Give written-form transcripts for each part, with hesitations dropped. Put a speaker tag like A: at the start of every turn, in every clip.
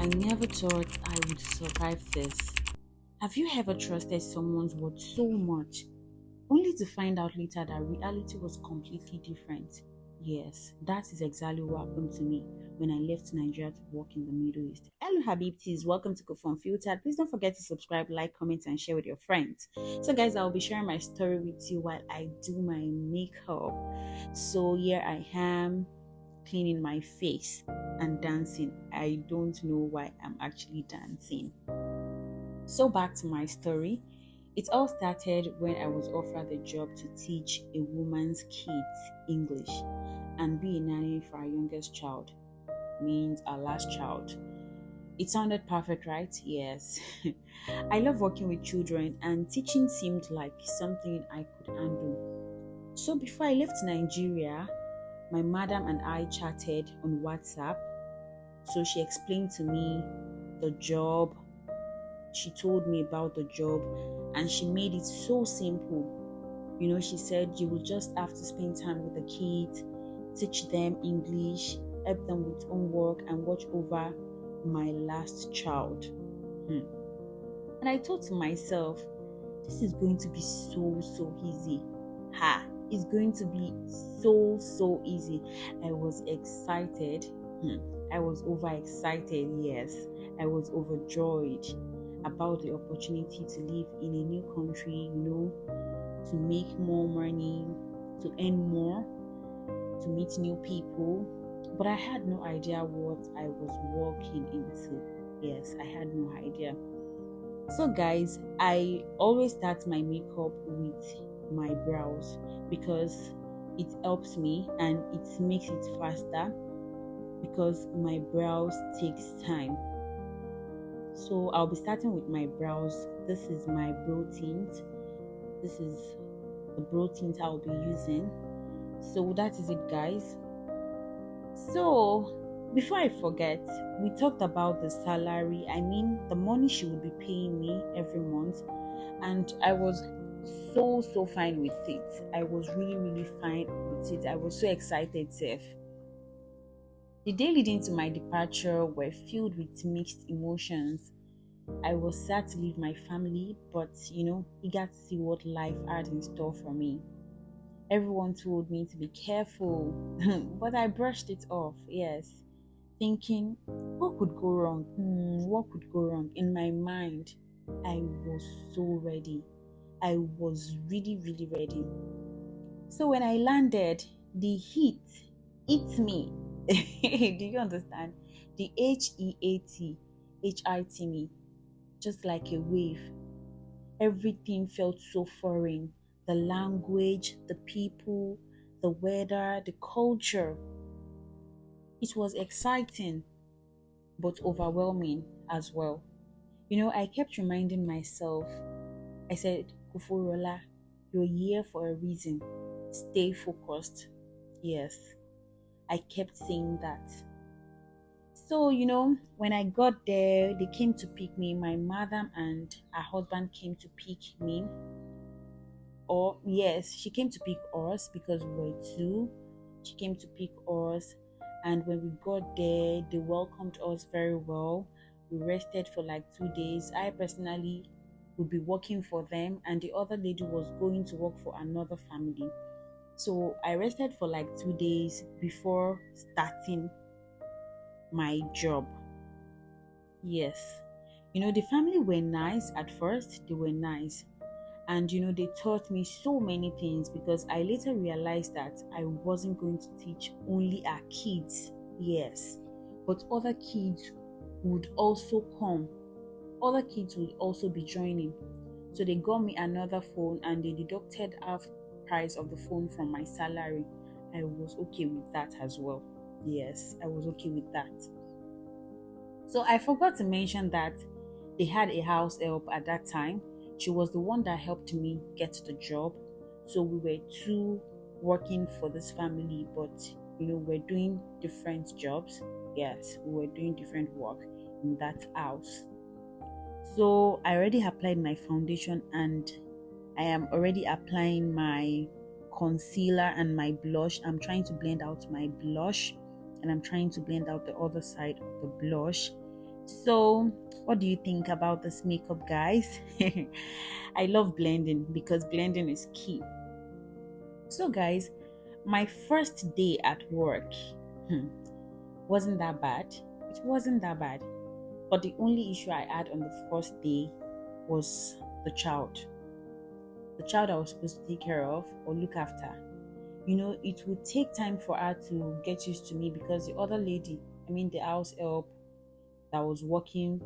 A: I never thought I would survive this. Have you ever trusted someone's word so much, only to find out later that reality was completely different? Yes, that is exactly what happened to me when I left Nigeria to work in the Middle East. Hello, Habibtis. Welcome to Kofo Unfiltered. Please don't forget to subscribe, like, comment, and share with your friends. So, guys, I'll be sharing my story with you while I do my makeup. So, here I am cleaning my face and dancing. I don't know why I'm actually dancing. So, back to my story. It all started when I was offered the job to teach a woman's kids English and be a nanny for our youngest child, means our last child. It sounded perfect, right? Yes. I love working with children, and teaching seemed like something I could handle. So, before I left Nigeria, my madam and I chatted on WhatsApp. So she explained to me the job. She told me about the job and she made it so simple. She said you will just have to spend time with the kids, teach them English, help them with homework, and watch over my last child. And I thought to myself, this is going to be so easy. Ha! It's going to be so easy. I was excited. I was overexcited, yes. I was overjoyed about the opportunity to live in a new country, to make more money, to earn more, to meet new people. But I had no idea what I was walking into. Yes, I had no idea. So, guys, I always start my makeup with my brows because it helps me and it makes it faster because my brows takes time. So I'll be starting with my brows. This is my brow tint. This is the brow tint I'll be using. So that is it, guys. So before I forget, we talked about the salary. I mean, the money she would be paying me every month, and I was so fine with it. I was really fine with it. I was so excited, Seth. The day leading to my departure were filled with mixed emotions. I was sad to leave my family, but eager to see what life had in store for me. Everyone told me to be careful, but I brushed it off, yes, thinking, what could go wrong? What could go wrong? In my mind, I was so ready. I was really ready. So when I landed, the heat hit me. Do you understand? The HEAT me, just like a wave. Everything felt so foreign. The language, the people, the weather, the culture. It was exciting, but overwhelming as well. I kept reminding myself, I said, Kuforola, you're here for a reason. Stay focused. Yes, I kept saying that. So, when I got there, they came to pick me. My mother and her husband came to pick me. Or, yes, she came to pick us because we were two. She came to pick us. And when we got there, they welcomed us very well. We rested for like 2 days. I personally would be working for them, and the other lady was going to work for another family. So I rested for like 2 days before starting my job. Yes. The family were nice at first, they were nice. And they taught me so many things because I later realized that I wasn't going to teach only our kids, yes, but other kids would also come. Other kids would also be joining. So they got me another phone and they deducted half price of the phone from my salary. I was okay with that as well. Yes, I was okay with that. So I forgot to mention that they had a house help at that time. She was the one that helped me get the job. So we were two working for this family, but we're doing different jobs. Yes, we were doing different work in that house. So I already applied my foundation and I am already applying my concealer and my blush. I'm trying to blend out my blush and I'm trying to blend out the other side of the blush. So, what do you think about this makeup, guys? I love blending because blending is key. So, guys, my first day at work hmm, wasn't that bad. It wasn't that bad. But the only issue I had on the first day was the child. The child I was supposed to take care of or look after. It would take time for her to get used to me because the other lady, the house help that was working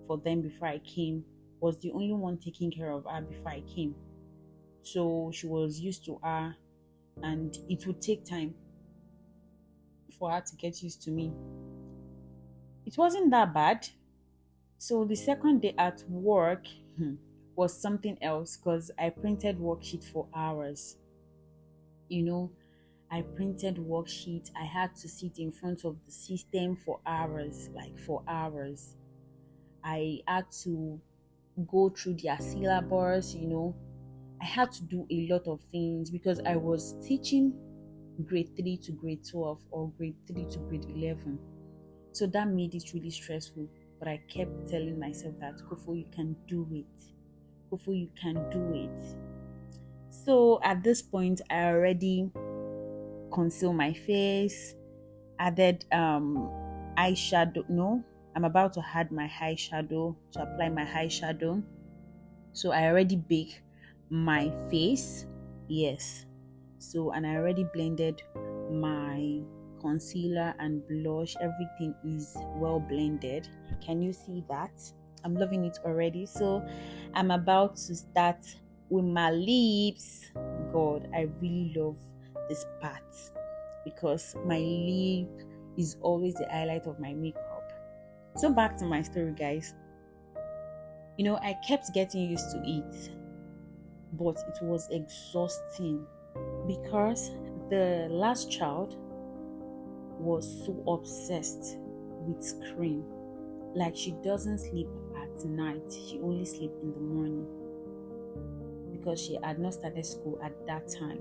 A: for them before I came, was the only one taking care of her before I came. So she was used to her, and it would take time for her to get used to me. It wasn't that bad. So the second day at work was something else because I printed worksheet for hours. You know, I printed worksheet. I had to sit in front of the system for hours, like for hours. I had to go through their syllabus. I had to do a lot of things because I was teaching grade 3 to grade 12 or grade 3 to grade 11. So that made it really stressful. But I kept telling myself that, Kofo, you can do it. Kofo, you can do it. So at this point, I already conceal my face, added eyeshadow. No, I'm about to add my eyeshadow to apply my eyeshadow. So I already bake my face. Yes. So, and I already blended my concealer and blush. Everything is well blended. Can you see that? I'm loving it already. So I'm about to start with my lips. God, I really love this part because my lip is always the highlight of my makeup. So back to my story, guys. I kept getting used to it, but it was exhausting because the last child was so obsessed with screen. Like, she doesn't sleep at night, she only sleeps in the morning because she had not started school at that time.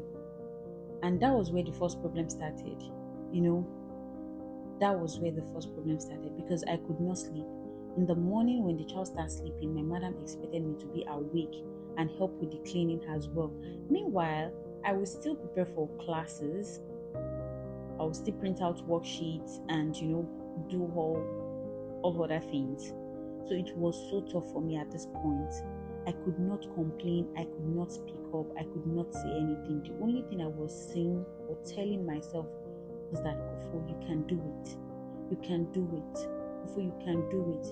A: And that was where the first problem started. That was where the first problem started because I could not sleep. In the morning, when the child starts sleeping, my madam expected me to be awake and help with the cleaning as well. Meanwhile, I would still prepare for classes. I would still print out worksheets and do all other things. So it was so tough for me at this point. I could not complain, I could not speak up, I could not say anything. The only thing I was saying or telling myself was that, Kofo, you can do it. You can do it. Kofo, you can do it.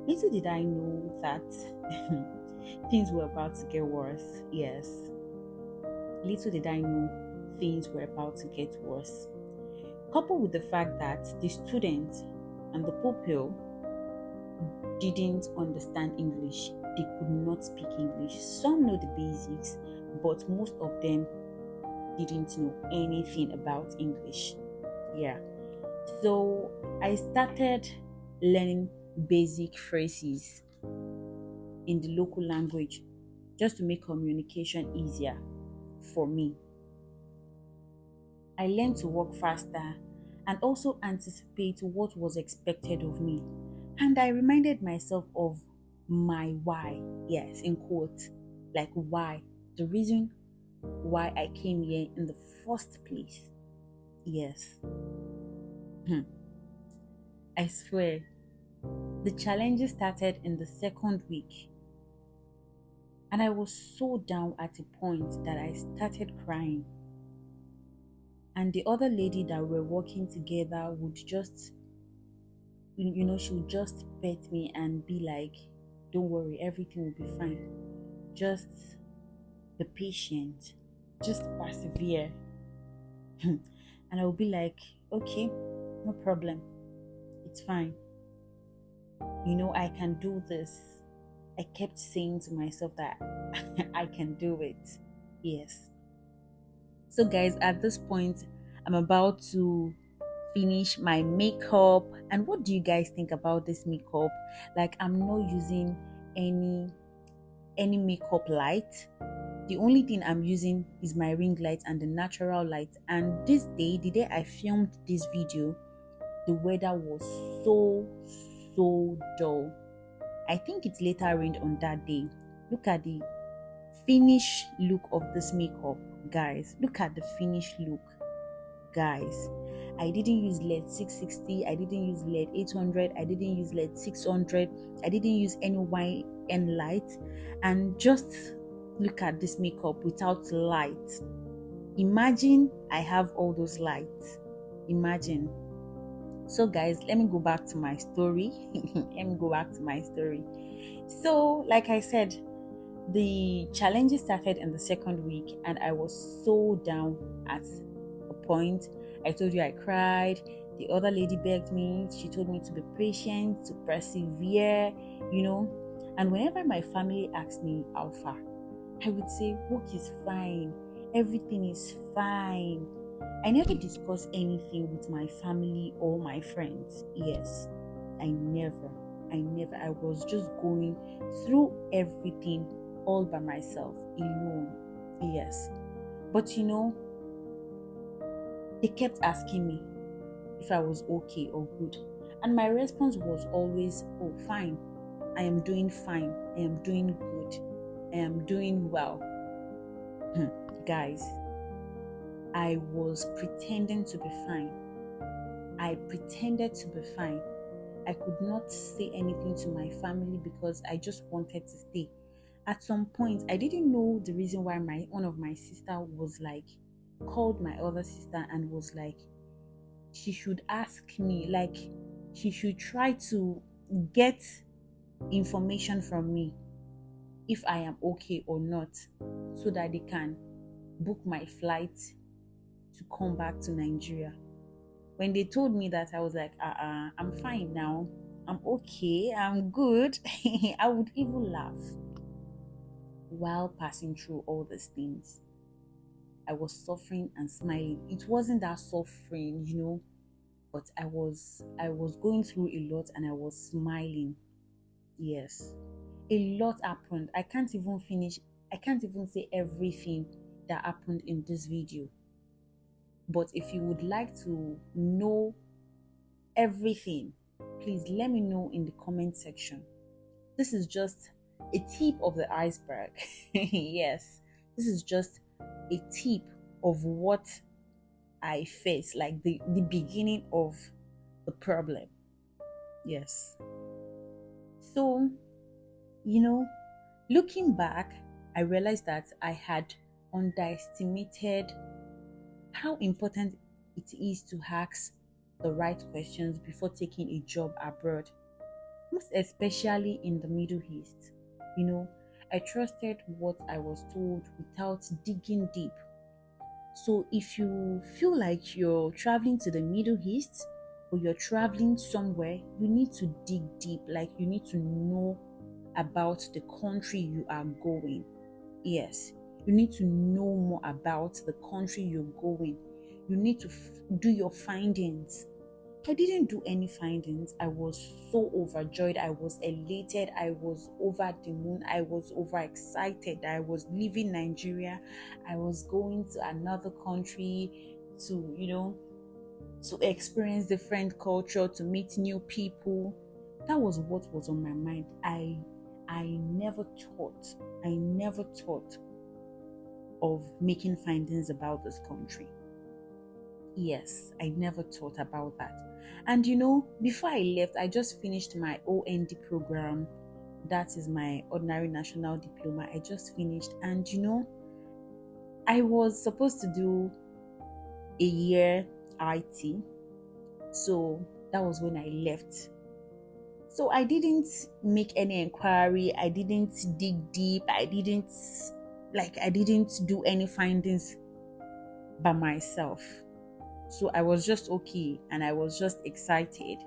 A: Little did I know that things were about to get worse. Yes. Little did I know things were about to get worse. Coupled with the fact that the student and the pupil didn't understand English. They could not speak English. Some know the basics, but most of them didn't know anything about English. Yeah. So I started learning basic phrases in the local language just to make communication easier for me. I learned to work faster and also anticipate what was expected of me. And I reminded myself of my why. Yes, in quotes. Like why. The reason why I came here in the first place. Yes. I swear, the challenges started in the second week. And I was so down at a point that I started crying. And the other lady that we were working together would just, she would just pet me and be like, don't worry, everything will be fine. Just be patient. Just persevere. And I would be like, okay, no problem. It's fine. I can do this. I kept saying to myself that I can do it. Yes. So guys, at this point, I'm about to finish my makeup. And what do you guys think about this makeup? Like, I'm not using any makeup light. The only thing I'm using is my ring light and the natural light. And the day I filmed this video, the weather was so dull. I think it later rained on that day. Look at the finished look of this makeup, guys. Look at the finished look, guys. I didn't use LED 660, I didn't use LED 800, I didn't use LED 600, I didn't use any YN light. And just look at this makeup without light. Imagine I have all those lights. Imagine. So guys, let me go back to my story. So like I said, the challenges started in the second week and I was so down at a point. I told you I cried. The other lady begged me. She told me to be patient, to persevere, And whenever my family asked me how far, I would say work is fine, everything is fine. I never discussed anything with my family or my friends. Yes, I never. I was just going through everything all by myself, alone. Yes. But they kept asking me if I was okay or good. And my response was always, oh, fine. I am doing fine. I am doing good. I am doing well. Guys, I was pretending to be fine. I pretended to be fine. I could not say anything to my family because I just wanted to stay. At some point, I didn't know the reason why one of my sister was like, called my other sister and was like, she should ask me, like, she should try to get information from me if I am okay or not, so that they can book my flight to come back to Nigeria. When they told me that, I was like, I'm fine now. I'm okay. I'm good. I would even laugh while passing through all these things. I was suffering and smiling. It wasn't that suffering, but I was going through a lot and I was smiling. Yes. A lot happened. I can't even say everything that happened in this video. But if you would like to know everything, please let me know in the comment section. This is just a tip of the iceberg. Yes, this is just a tip of what I face, like the beginning of the problem. Yes. So, looking back, I realized that I had underestimated how important it is to ask the right questions before taking a job abroad, most especially in the Middle East. I trusted what I was told without digging deep. So if you feel like you're traveling to the Middle East or you're traveling somewhere, you need to dig deep, like you need to know about the country you are going. Yes, you need to know more about the country you're going. You need to do your findings. I didn't do any findings. I was so overjoyed. I was elated. I was over the moon. I was overexcited. I was leaving Nigeria. I was going to another country to, to experience different culture, to meet new people. That was what was on my mind. I never thought of making findings about this country. Yes, I never thought about that. And before I left, I just finished my OND program. That is my ordinary national diploma. I just finished, and I was supposed to do a year IT. So that was when I left. So I didn't make any inquiry. I didn't dig deep. I didn't do any findings by myself. So I was just okay and I was just excited.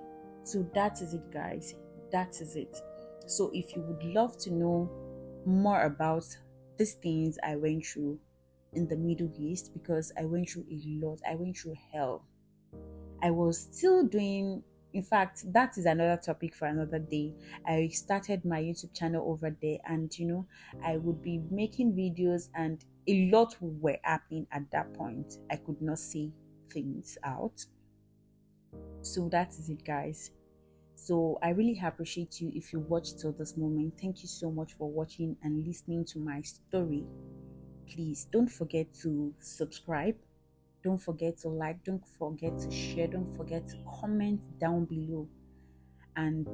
A: So that is it, guys. That is it. So if you would love to know more about these things I went through in the Middle East, because I went through a lot. I went through hell. I was still doing, in fact, that is another topic for another day. I started my YouTube channel over there, and I would be making videos, and a lot were happening at that point. I could not see things out. So that is it, guys. So I really appreciate you if you watched till this moment. Thank you so much for watching and listening to my story. Please don't forget to subscribe. Don't forget to like. Don't forget to share. Don't forget to comment down below. And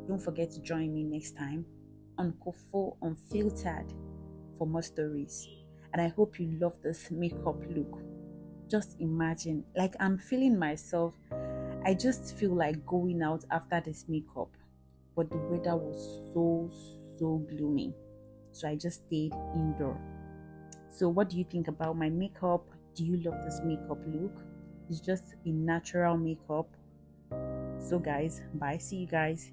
A: don't forget to join me next time on Kofo Unfiltered for more stories. And I hope you love this makeup look. Just imagine, like I'm feeling myself. I just feel like going out after this makeup, but the weather was so gloomy. So I just stayed indoor. So what do you think about my makeup? Do you love this makeup look? It's just a natural makeup. So guys, bye. See you guys.